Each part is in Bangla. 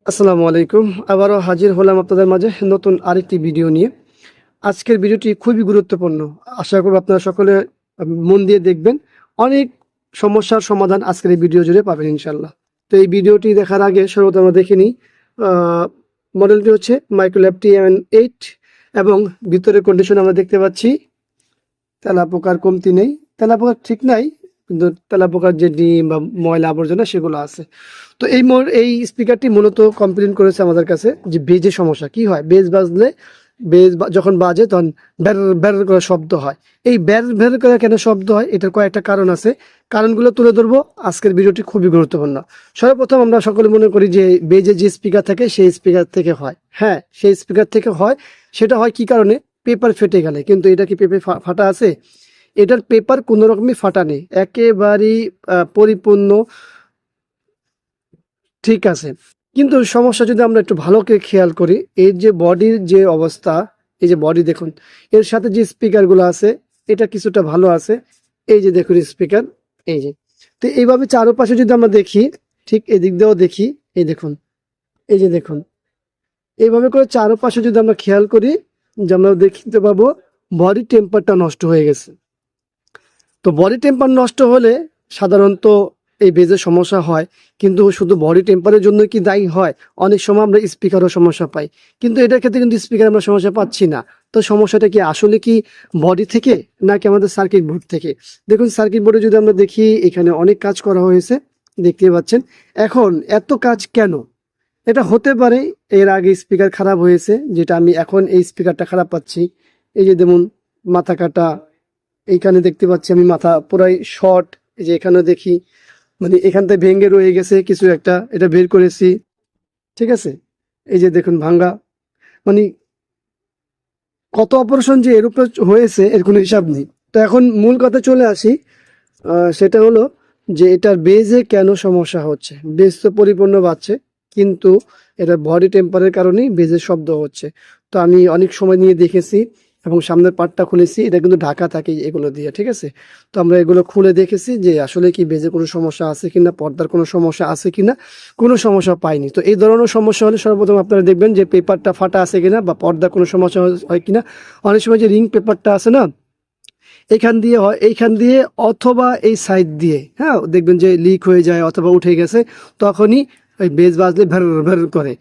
আসসালামু আলাইকুম। আবারও হাজির হলাম আপনাদের মাঝে নতুন আরেকটি ভিডিও নিয়ে। আজকের ভিডিওটি খুবই গুরুত্বপূর্ণ। আশা করব আপনারা সকলে মন দিয়ে দেখবেন। অনেক সমস্যার সমাধান আজকের এই ভিডিও জুড়ে পাবেন ইনশাআল্লাহ। তো এই ভিডিওটি দেখার আগে সর্বপ্রথম আমরা দেখে নিই মডেলটি হচ্ছে মাইক্রোল্যাব TN8 এবং ভিতরের কন্ডিশন আমরা দেখতে পাচ্ছি তেলাপোকার কমতি নেই। তেলাপোকা ঠিক নাই, কিন্তু তেলাপোকার যে ডিম বা ময়লা আবর্জনা সেগুলো আছে। তো এই স্পিকারটি মূলত কমপ্লেন করেছে আমাদের কাছে যে বেজে সমস্যা কি হয়, বেজ বাজলে যখন বাজে তখন ব্যার ব্যার করে শব্দ হয়। এই ব্যার ব্যার করে কেন শব্দ হয়, এটার কয়েকটা কারণ আছে। কারণগুলো তুলে ধরবো। আজকের ভিডিওটি খুবই গুরুত্বপূর্ণ। সর্বপ্রথম আমরা সকলে মনে করি যে বেজে যে স্পিকার থাকে সেই স্পিকার থেকে হয়। হ্যাঁ, সেই স্পিকার থেকে হয়। সেটা হয় কি কারণে? পেপার ফেটে গেলে। কিন্তু এটা কি পেপার ফাটা আছে? এটার পেপার কোনো রকমই ফাটা নেই, একেবারেই পরিপূর্ণ ঠিক আছে। কিন্তু সমস্যা যদি আমরা একটু ভালো করে খেয়াল করি, এর যে বডির যে অবস্থা, এই যে বডি দেখুন, এর সাথে যে স্পিকারগুলো আছে এটা কিছুটা ভালো আছে। এই যে দেখুন স্পিকার, এই যে। তো এইভাবে চারপাশে যদি আমরা দেখি, ঠিক এদিক দিয়েও দেখি, এই দেখুন, এই যে দেখুন, এইভাবে করে চারপাশে যদি আমরা খেয়াল করি, যে আমরা দেখতে পাবো বডি টেম্পারটা নষ্ট হয়ে গেছে। তো বডি টেম্পার নষ্ট হলে সাধারণত এই বেজের সমস্যা হয়। কিন্তু শুধু বডি টেম্পারের জন্য কি দায়ী হয়? অনেক সময় আমরা স্পিকারও সমস্যা পাই, কিন্তু এটার ক্ষেত্রে কিন্তু স্পিকার আমরা সমস্যা পাচ্ছি না। তো সমস্যাটা কি আসলে কি বডি থেকে নাকি আমাদের সার্কিট বোর্ড থেকে? দেখুন সার্কিট বোর্ডে যদি আমরা দেখি, এখানে অনেক কাজ করা হয়েছে, দেখতে পাচ্ছেন। এখন এত কাজ কেন? এটা হতে পারে এর আগে স্পিকার খারাপ হয়েছে, যেটা আমি এখন এই স্পিকারটা খারাপ পাচ্ছি। এই যে দেখুন মাথা কাটা, এইখানে দেখতে পাচ্ছি আমি মাথা পুরাই শর্ট। এই যে এখানে দেখি, মানে এখান থেকে ভেঙে রয়ে গেছে কিছু একটা, এটা বের করেছি, ঠিক আছে। এই যে দেখুন ভাঙ্গা, মানে কত অপারেশন যে এর উপরে হয়েছে এর কোনো হিসাব নেই। তো এখন মূল কথা চলে আসি, সেটা হলো যে এটার বেজে কেন সমস্যা হচ্ছে। বেজ তো পরিপূর্ণ বাজছে, কিন্তু এটা বডি টেম্পারের কারণেই বেজের শব্দ হচ্ছে। তো আমি অনেক সময় নিয়ে দেখেছি এবং সামনের পার্টটা খুলেছি, এটা কিন্তু ঢাকা থাকে এগুলো দিয়ে, ঠিক আছে। তো আমরা এগুলো খুলে দেখেছি যে আসলে কি বেজে কোনো সমস্যা আছে কিনা, পর্দার কোনো সমস্যা আছে কিনা, কোনো সমস্যা পাইনি। তো এই ধরনের সমস্যা হলে সর্বপ্রথম আপনারা দেখবেন যে পেপারটা ফাটা আছে কিনা বা পর্দার কোনো সমস্যা হয় কিনা। অনেক সময় যে রিং পেপারটা আছে না, এইখান দিয়ে হয়, এইখান দিয়ে অথবা এই সাইড দিয়ে, হ্যাঁ, দেখবেন যে লিক হয়ে যায় অথবা উঠে গেছে, তখনই ওই বেজ বাজলে ভের ভের করে।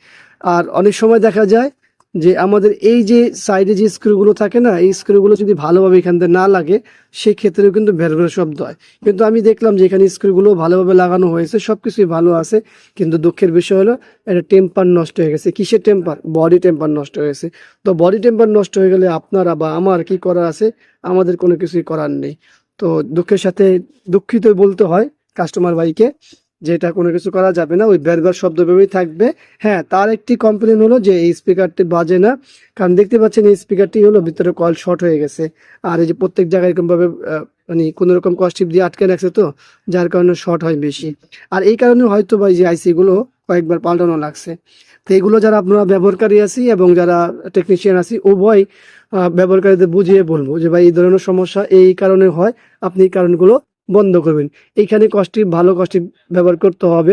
আর অনেক সময় দেখা যায় যে আমাদের এই যে সাইডে যে স্ক্রুগুলো থাকে না, এই স্ক্রুগুলো যদি ভালোভাবে এখান থেকে না লাগে, সেক্ষেত্রেও কিন্তু ভের ভের শব্দ হয়। কিন্তু আমি দেখলাম যে এখানে স্ক্রুগুলো ভালোভাবে লাগানো হয়েছে, সব কিছুই ভালো আছে। কিন্তু দুঃখের বিষয় হলো এটা টেম্পার নষ্ট হয়ে গেছে। কিসের টেম্পার? বডি টেম্পার নষ্ট হয়েছে। তো বডি টেম্পার নষ্ট হয়ে গেলে আপনারা বা আমার কি করার আছে? আমাদের কোনো কিছুই করার নেই। তো দুঃখের সাথে দুঃখিত বলতে হয় কাস্টমার ভাইকে, যে এটা কোনো কিছু করা যাবে না, ওই বেরবার শব্দ ভেবেই থাকবে। হ্যাঁ, তার একটি কমপ্লেন হলো যে এই স্পিকারটি বাজে না, কারণ দেখতে পাচ্ছেন এই স্পিকারটি হলো ভিতরে কয়েল শর্ট হয়ে গেছে। আর এই যে প্রত্যেক জায়গায় এরকমভাবে মানে কোনো রকম কস্টিপ দিয়ে আটকে রাখছে, তো যার কারণে শর্ট হয় বেশি। আর এই কারণে হয়তো বা এই যে আইসিগুলো কয়েকবার পাল্টানো লাগছে। তো এগুলো যারা আপনারা ব্যবহারকারী আছি এবং যারা টেকনিশিয়ান আছি, উভয় ব্যবহারকারীদের বুঝিয়ে বলবো যে ভাই এই ধরনের সমস্যা এই কারণে হয়, আপনি এই কারণগুলো বন্ধ করবেন। এইখানে কস্টিপ, ভালো কস্টিপ ব্যবহার করতে হবে,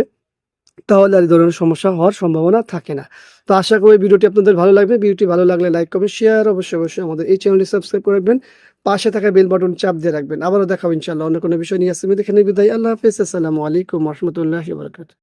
তাহলে আর এই ধরনের সমস্যা হওয়ার সম্ভাবনা থাকে না। তো আশা করি ভিডিওটি আপনাদের ভালো লাগবে। ভিডিওটি ভালো লাগলে লাইক করবেন, শেয়ার অবশ্যই অবশ্যই আমাদের এই চ্যানেলটি সাবস্ক্রাইব করে রাখবেন, পাশে থাকা বেল বাটন চাপ দিয়ে রাখবেন। আবারও দেখাবো ইনশাআল্লাহ অন্য কোনো বিষয় নিয়ে আসছি। দেখে বিদায়। আল্লাহ হাফেজ। আসসালামু আলাইকুম ওয়া রাহমাতুল্লাহি ওয়া বারাকাতুহু।